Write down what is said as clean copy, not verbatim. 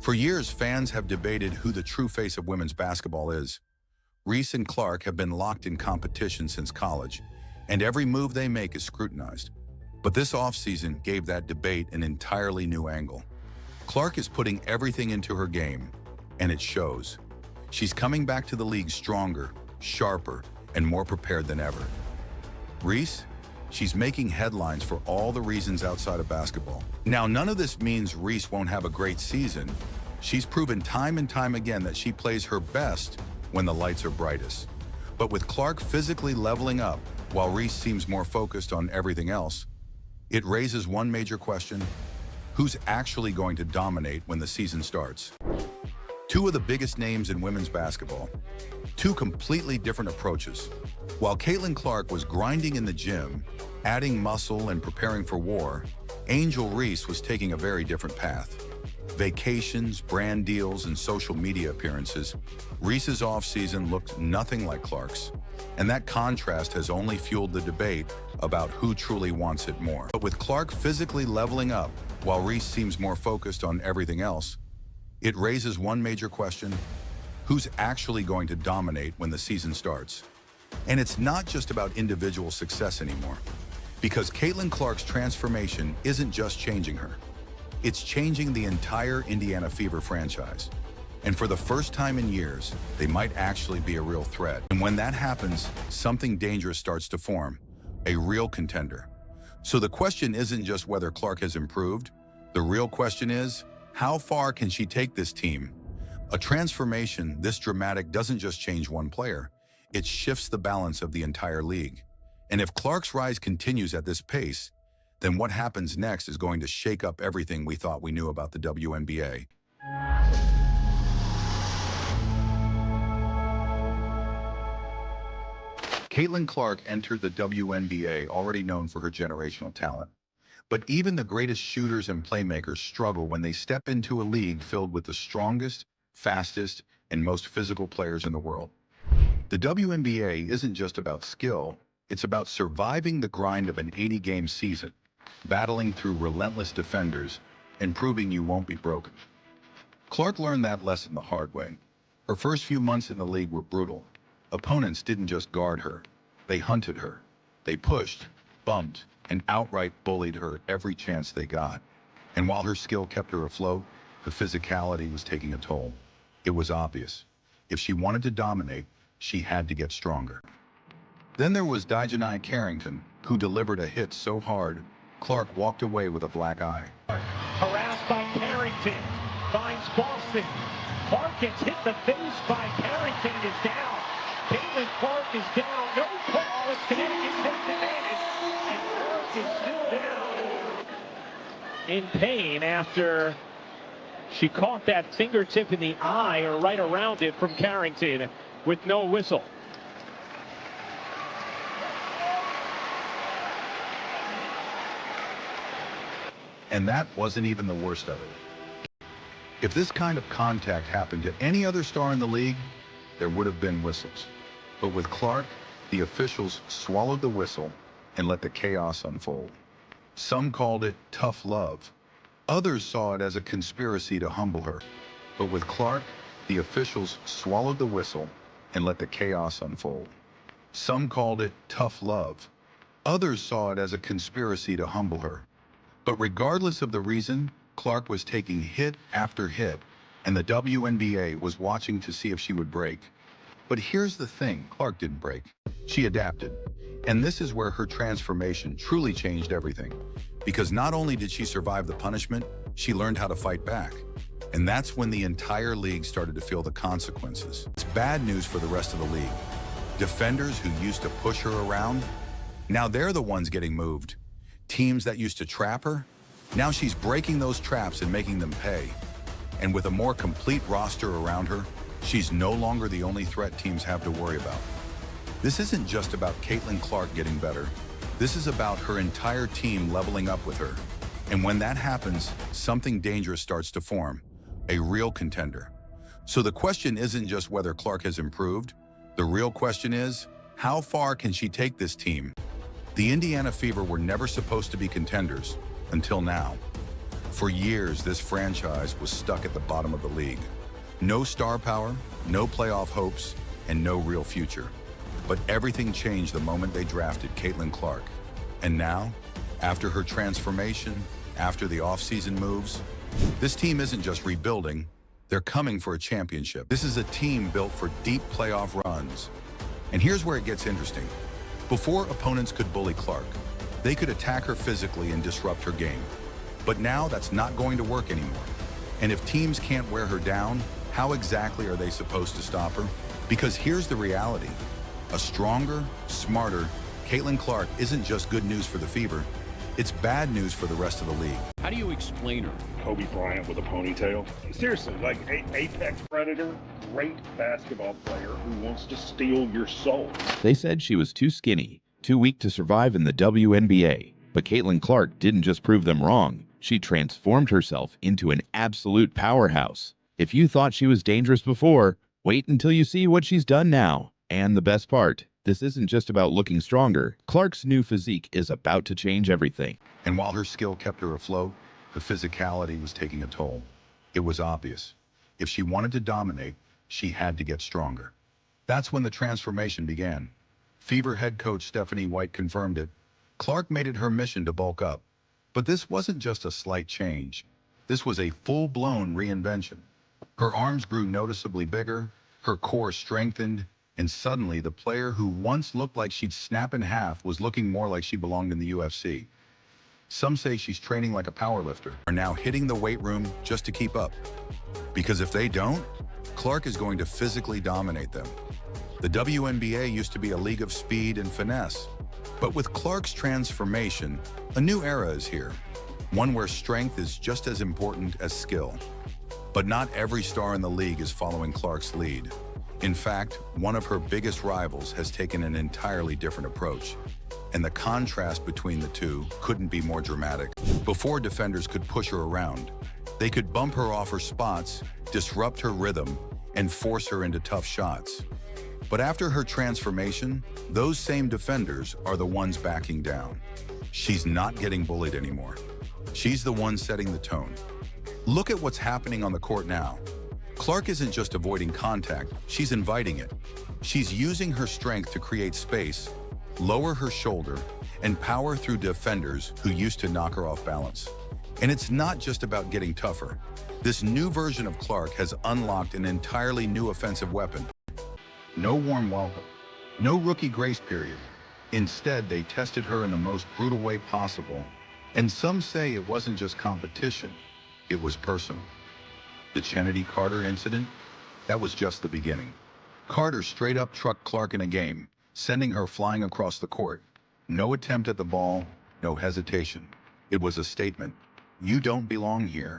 For years, fans have debated who the true face of women's basketball is. Reese and Clark have been locked in competition since college, and every move they make is scrutinized. But this offseason gave that debate an entirely new angle. Clark is putting everything into her game, and it shows. She's coming back to the league stronger, sharper, and more prepared than ever. Reese? She's making headlines for all the reasons outside of basketball. Now, none of this means Reese won't have a great season. She's proven time and time again that she plays her best when the lights are brightest. But with Clark physically leveling up, while Reese seems more focused on everything else, it raises one major question: who's actually going to dominate when the season starts? Two of the biggest names in women's basketball. Two completely different approaches. While Caitlin Clark was grinding in the gym, adding muscle and preparing for war, Angel Reese was taking a very different path. Vacations, brand deals, and social media appearances, Reese's offseason looked nothing like Clark's. And that contrast has only fueled the debate about who truly wants it more. But with Clark physically leveling up, while Reese seems more focused on everything else, it raises one major question: who's actually going to dominate when the season starts? And it's not just about individual success anymore, because Caitlin Clark's transformation isn't just changing her. It's changing the entire Indiana Fever franchise. And for the first time in years, they might actually be a real threat. And when that happens, something dangerous starts to form, a real contender. So the question isn't just whether Clark has improved. The real question is, how far can she take this team? A transformation this dramatic doesn't just change one player. It shifts the balance of the entire league. And if Clark's rise continues at this pace, then what happens next is going to shake up everything we thought we knew about the WNBA. Caitlin Clark entered the WNBA already known for her generational talent. But even the greatest shooters and playmakers struggle when they step into a league filled with the strongest, fastest, and most physical players in the world. The WNBA isn't just about skill, it's about surviving the grind of an 80-game season, battling through relentless defenders, and proving you won't be broken. Clark learned that lesson the hard way. Her first few months in the league were brutal. Opponents didn't just guard her, they hunted her. They pushed, bumped, and outright bullied her every chance they got. And while her skill kept her afloat, the physicality was taking a toll. It was obvious. If she wanted to dominate, she had to get stronger. Then there was Dijanai Carrington, who delivered a hit so hard, Clark walked away with a black eye. Harassed by Carrington, finds Boston. Clark gets hit the face by Carrington and is down. Caitlin Clark is down, no call, as Connecticut takes advantage, and Clark is still down. In pain after she caught that fingertip in the eye, or right around it, from Carrington with no whistle. And that wasn't even the worst of it. If this kind of contact happened to any other star in the league, there would have been whistles. But with Clark, the officials swallowed the whistle and let the chaos unfold. Some called it tough love. Others saw it as a conspiracy to humble her. But with Clark, the officials swallowed the whistle and let the chaos unfold. Some called it tough love. Others saw it as a conspiracy to humble her. But regardless of the reason, Clark was taking hit after hit, and the WNBA was watching to see if she would break. But here's the thing, Clark didn't break. She adapted. And this is where her transformation truly changed everything. Because not only did she survive the punishment, she learned how to fight back. And that's when the entire league started to feel the consequences. It's bad news for the rest of the league. Defenders who used to push her around, now they're the ones getting moved. Teams that used to trap her, now she's breaking those traps and making them pay. And with a more complete roster around her, she's no longer the only threat teams have to worry about. This isn't just about Caitlin Clark getting better. This is about her entire team leveling up with her. And when that happens, something dangerous starts to form, a real contender. So the question isn't just whether Clark has improved. The real question is, how far can she take this team? The Indiana Fever were never supposed to be contenders, until now. For years, this franchise was stuck at the bottom of the league. No star power, no playoff hopes, and no real future. But everything changed the moment they drafted Caitlin Clark. And now, after her transformation, after the offseason moves, this team isn't just rebuilding, they're coming for a championship. This is a team built for deep playoff runs. And here's where it gets interesting. Before opponents could bully Clark, they could attack her physically and disrupt her game. But now that's not going to work anymore. And if teams can't wear her down, how exactly are they supposed to stop her? Because here's the reality. A stronger, smarter Caitlin Clark isn't just good news for the Fever, it's bad news for the rest of the league. How do you explain her? Kobe Bryant with a ponytail. Seriously, like apex predator, great basketball player who wants to steal your soul. They said she was too skinny, too weak to survive in the WNBA. But Caitlin Clark didn't just prove them wrong. She transformed herself into an absolute powerhouse. If you thought she was dangerous before, wait until you see what she's done now. And the best part, this isn't just about looking stronger. Clark's new physique is about to change everything. And while her skill kept her afloat, the physicality was taking a toll. It was obvious. If she wanted to dominate, she had to get stronger. That's when the transformation began. Fever head coach Stephanie White confirmed it. Clark made it her mission to bulk up. But this wasn't just a slight change. This was a full-blown reinvention. Her arms grew noticeably bigger, her core strengthened, and suddenly the player who once looked like she'd snap in half was looking more like she belonged in the UFC. Some say she's training like a powerlifter, are now hitting the weight room just to keep up. Because if they don't, Clark is going to physically dominate them. The WNBA used to be a league of speed and finesse. But with Clark's transformation, a new era is here. One where strength is just as important as skill. But not every star in the league is following Clark's lead. In fact, one of her biggest rivals has taken an entirely different approach. And the contrast between the two couldn't be more dramatic. Before defenders could push her around, they could bump her off her spots, disrupt her rhythm, and force her into tough shots. But after her transformation, those same defenders are the ones backing down. She's not getting bullied anymore. She's the one setting the tone. Look at what's happening on the court now. Clark isn't just avoiding contact, she's inviting it. She's using her strength to create space, lower her shoulder, and power through defenders who used to knock her off balance. And it's not just about getting tougher. This new version of Clark has unlocked an entirely new offensive weapon. No warm welcome, no rookie grace period. Instead, they tested her in the most brutal way possible. And some say it wasn't just competition, it was personal. The Kennedy Carter incident? That was just the beginning. Carter straight up trucked Clark in a game, sending her flying across the court. No attempt at the ball, no hesitation. It was a statement. You don't belong here.